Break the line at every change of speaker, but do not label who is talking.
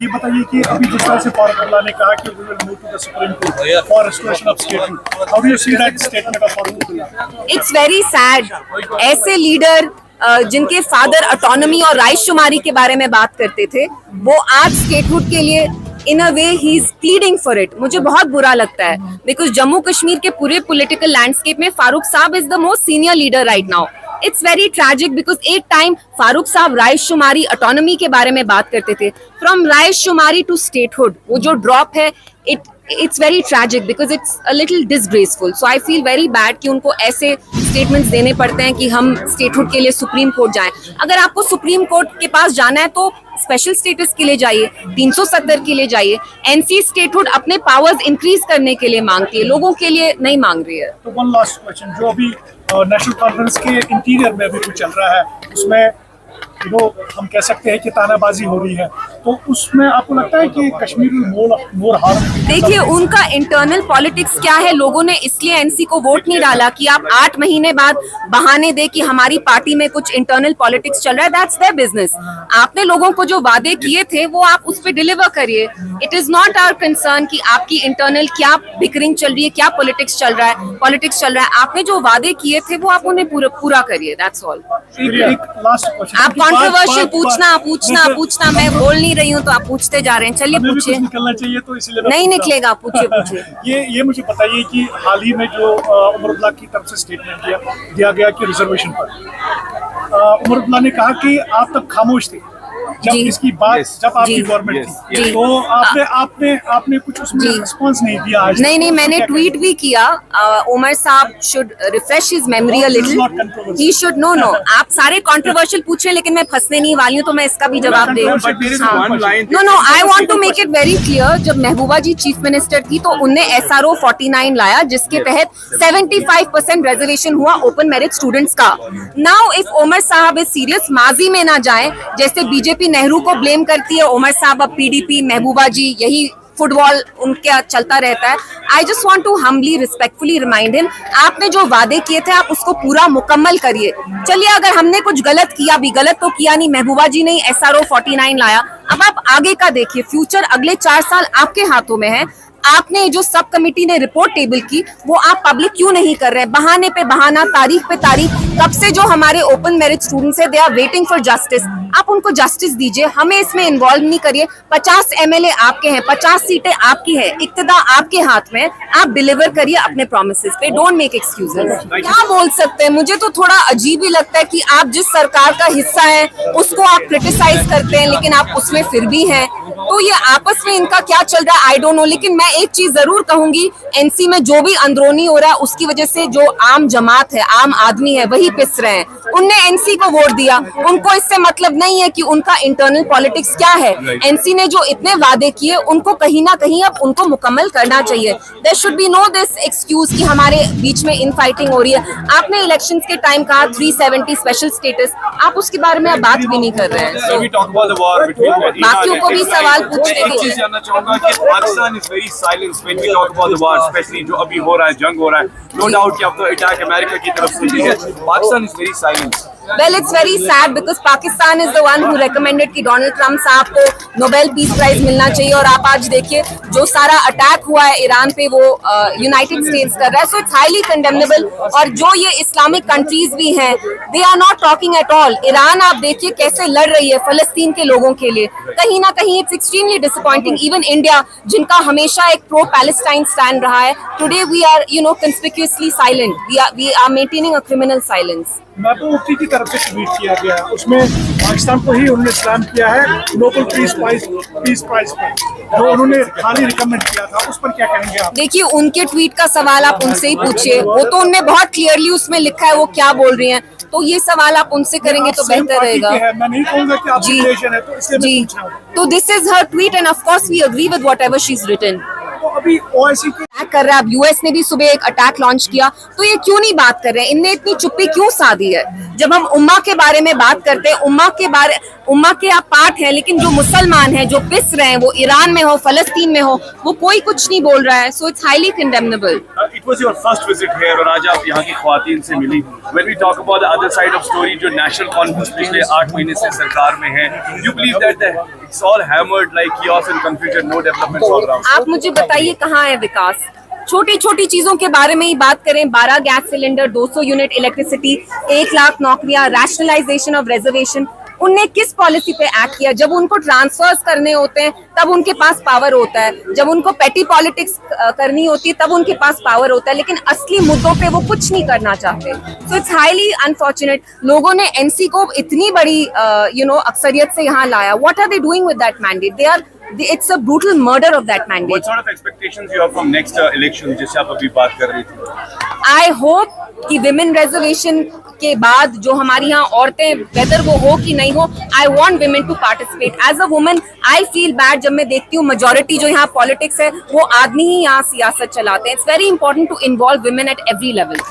ये बताइए कि अभी जिस तरह से फारूक अब्दुल्ला ने कहा कि we will move to the Supreme Court for restoration of statehood. How do you see that statement of Farooq Abdullah?
It's very sad. ऐसे लीडर जिनके फादर ऑटोनॉमी और रायशुमारी के बारे में बात करते थे, वो आज स्टेटहुड के लिए in a way he is pleading for it. मुझे बहुत बुरा लगता है बिकॉज जम्मू कश्मीर के पूरे पॉलिटिकल लैंडस्केप में फारूक साहब is the most senior leader right now. It's very tragic because एक टाइम फारूक साहब रायशुमारी ऑटोनॉमी के बारे में बात करते थे। फ्रॉम रायशुमारी टू स्टेटहुड वो जो ड्रॉप है, it's very tragic because it's a little disgraceful. So I feel very bad कि उनको ऐसे statements देने पड़ते हैं कि हम स्टेटहुड के लिए सुप्रीम कोर्ट जाएं। अगर आपको सुप्रीम कोर्ट के पास जाना है तो स्पेशल स्टेटस के लिए जाइए, 370 के लिए जाइए। एनसी स्टेटहुड अपने पावर्स इंक्रीज करने के लिए मांगती है, लोगों के लिए नहीं मांग रही है।
तो वन लास्ट क्वेश्चन, जो अभी नेशनल कॉन्फ्रेंस के इंटीरियर में अभी कुछ चल रहा है, उसमें हम कह सकते हैं कि तानाबाजी हो रही है, तो उसमें आपको लगता है कि कश्मीर मोर हार?
देखिए, उनका इंटरनल पॉलिटिक्स क्या है। लोगों ने इसलिए एनसी को वोट नहीं डाला कि आप 8 महीने बाद बहाने दे कि हमारी पार्टी में कुछ इंटरनल पॉलिटिक्स चल रहा है। That's their business. आपने लोगों को जो वादे किए थे वो आप उस पर डिलीवर करिए। It is not our concern कि आपकी इंटरनल क्या बिकरिंग चल रही है, क्या पॉलिटिक्स चल रहा है। आपने जो वादे किए थे वो आप उन्हें पूरा करिए। That's all. आप कंट्रोवर्शियल पूछना मैं बोल नहीं रही हूँ तो आप पूछते जा रहे हैं। चलिए पूछिए।
निकलना चाहिए तो इसलिए
नहीं निकलेगा, पूछिए।
ये मुझे बताइए कि हाल ही में जो उमर अब्दुल्ला की तरफ से स्टेटमेंट दिया गया कि रिजर्वेशन पर उमर अब्दुल्ला ने कहा कि आप तब खामोश थे जब इसकी बात जब आपकी गवर्नमेंट थी, तो आपने कुछ उसमें रिस्पांस नहीं दिया आज।
नहीं, मैंने ट्वीट भी किया। उमर साहब should refresh his memory a little. He should know आप सारे कंट्रोवर्शियल पूछे, लेकिन मैं फंसने नहीं वाली हूँ तो मैं इसका भी जवाब दे। No I want to make it very clear. जब महबूबा जी चीफ मिनिस्टर थी तो उनने SRO 49 लाया, जिसके तहत 75% रिजर्वेशन हुआ ओपन मेरिट स्टूडेंट्स का। नाउ इफ उमर साहब इज सीरियस, माजी में ना जाए। जैसे बीजेपी नेहरू को ब्लेम करती है, उमर साहब अब PDP, महबूबा जी, यही फुटबॉल उनका चलता रहता है। I just want to humbly respectfully remind him, आपने जो वादे किए थे आप उसको पूरा मुकम्मल करिए। चलिए, अगर हमने कुछ गलत किया भी, गलत तो किया नहीं, महबूबा जी ने SRO 49 लाया। अब आप आगे का देखिए, फ्यूचर अगले 4 साल आपके हाथों में है। आपने जो सब कमेटी ने रिपोर्ट टेबल की वो आप पब्लिक क्यों नहीं कर रहे? बहाने पे बहाना, तारीख पे तारीख। कब से जो हमारे ओपन मेरिट स्टूडेंट्स है, they are waiting for justice. आप उनको जस्टिस दीजिए, हमें इसमें इन्वॉल्व नहीं करिए। 50 MLA आपके हैं, 50 सीटें आपकी है, इक्तदा आपके हाथ में। आप डिलीवर करिए अपने प्रोमिसेस पे। Don't make excuses. क्या बोल सकते हैं? मुझे तो थोड़ा अजीब ही लगता है कि आप जिस सरकार का हिस्सा है उसको आप क्रिटिसाइज करते हैं, लेकिन आप उसमें फिर भी हैं। तो ये आपस में इनका क्या चल रहा है आई डोंट नो। लेकिन मैं एक चीज जरूर कहूंगी, एनसी में जो भी अंदरूनी हो रहा है उसकी वजह से जो आम जमात है, आम आदमी है, वही पिस रहे हैं। उनने एनसी को वोट दिया, उनको इससे मतलब नहीं है कि उनका इंटरनल पॉलिटिक्स क्या है। एनसी ने जो इतने वादे किए उनको कहीं ना कहीं अब उनको मुकम्मल करना चाहिए। There should be no this excuse कि हमारे बीच में इनफाइटिंग हो रही है। आपने इलेक्शंस के टाइम कहा 370 स्पेशल स्टेटस, आप उसके बारे में बात भी नहीं कर रहे हैं। बाकियों को भी सवाल पूछने दीजिए।
जानना चाहूंगा कि Pakistan is very silence when we talk about the war, specially जो अभी हो रहा है, जंग हो रहा है। नो डाउट कि अब तो अटैक अमेरिका की तरफ से भी है। Pakistan is very silent.
Well, it's very sad because Pakistan is the one who recommended कि डोनाल्ड ट्रम्प साहब को नोबेल पीस प्राइज मिलना चाहिए। और आप आज देखिए जो सारा अटैक हुआ है ईरान पे, वो यूनाइटेड स्टेट्स कर रहा है। So it's highly condemnable. और जो ये इस्लामिक कंट्रीज भी हैं, they are not talking at all. Iran आप देखिए कैसे लड़ रही है फलस्तीन के लोगों के लिए। कहीं ना कहीं it's extremely disappointing. Even India, जिनका हमेशा एक प्रो पैलेस्टाइन स्टैंड रहा है, today we are conspicuously silent. We are maintaining a criminal silence.
Mehbooba Mufti की तरफ से ट्वीट किया गया, उसमें पाकिस्तान को ही उन्होंने सलाम किया है नोबेल पीस प्राइज पर, जो उन्होंने खाली रिकमेंड किया था। उस पर क्या कहेंगे आप?
देखिए, उनके ट्वीट का सवाल आप उनसे ही पूछिए। वो तो उनने बहुत क्लियरली उसमें लिखा है वो क्या बोल रही हैं, तो ये सवाल आप उनसे करेंगे तो बेहतर रहेगा।
मैं नहीं कहूंगा कि आप रिलेशन है, तो इसलिए मैं पूछ रहा हूं।
तो this is her tweet and of course we agree with whatever she is written.
तो अभी OIC के
अटैक कर रहा है। अब यूएस ने भी सुबह एक अटैक लॉन्च किया, तो ये क्यों नहीं बात कर रहे हैं? इनने इतनी चुप्पी क्यों साधी है? जब हम उम्मा के बारे में बात करते हैं, उम्मा के आप पार्ट हैं, लेकिन जो मुसलमान हैं, जो पिस रहे हैं, वो ईरान में हो, फलस्तीन में हो, वो कोई कुछ नहीं बोल रहा है। So it's highly condemnable.
It was your first visit here और आज आप यहाँ की ख्वातीन से मिली। When we talk about the other side of story, जो नेशनल कॉन्फ्रेंस पिछले 8 महीने से सरकार में है, you believe that it's all hammered like chaos and confusion, no development all around?
आप मुझे बताइए कहाँ है विकास? छोटी छोटी चीजों के बारे में ही बात करें, 12 gas cylinder, 200 unit electricity, 1 lakh नौकरियां, रैशनलाइजेशन ऑफ रिजर्वेशन। उनने किस पॉलिसी पे एक्ट किया? जब उनको ट्रांसफर्स करने होते हैं तब उनके पास पावर होता है, जब उनको पेटी पॉलिटिक्स करनी होती है तब उनके पास पावर होता है, लेकिन असली मुद्दों पे वो कुछ नहीं करना चाहते। सो इट्स हाईली अनफॉर्चुनेट। लोगों ने एनसी को इतनी बड़ी अक्सरियत से यहाँ लाया। What are they doing with that mandate? It's a brutal murder of that mandate.
What sort of expectations you have from next election जिससे आप अभी बात कर रही थी?
I hope कि women reservation के बाद जो हमारी यहाँ औरतें, whether वो हो कि नहीं हो, I want women to participate. As a woman, I feel bad जब मैं देखती हूँ majority जो यहाँ politics है, वो आदमी ही यहाँ सियासत चलाते हैं. It's very important to involve women at every level.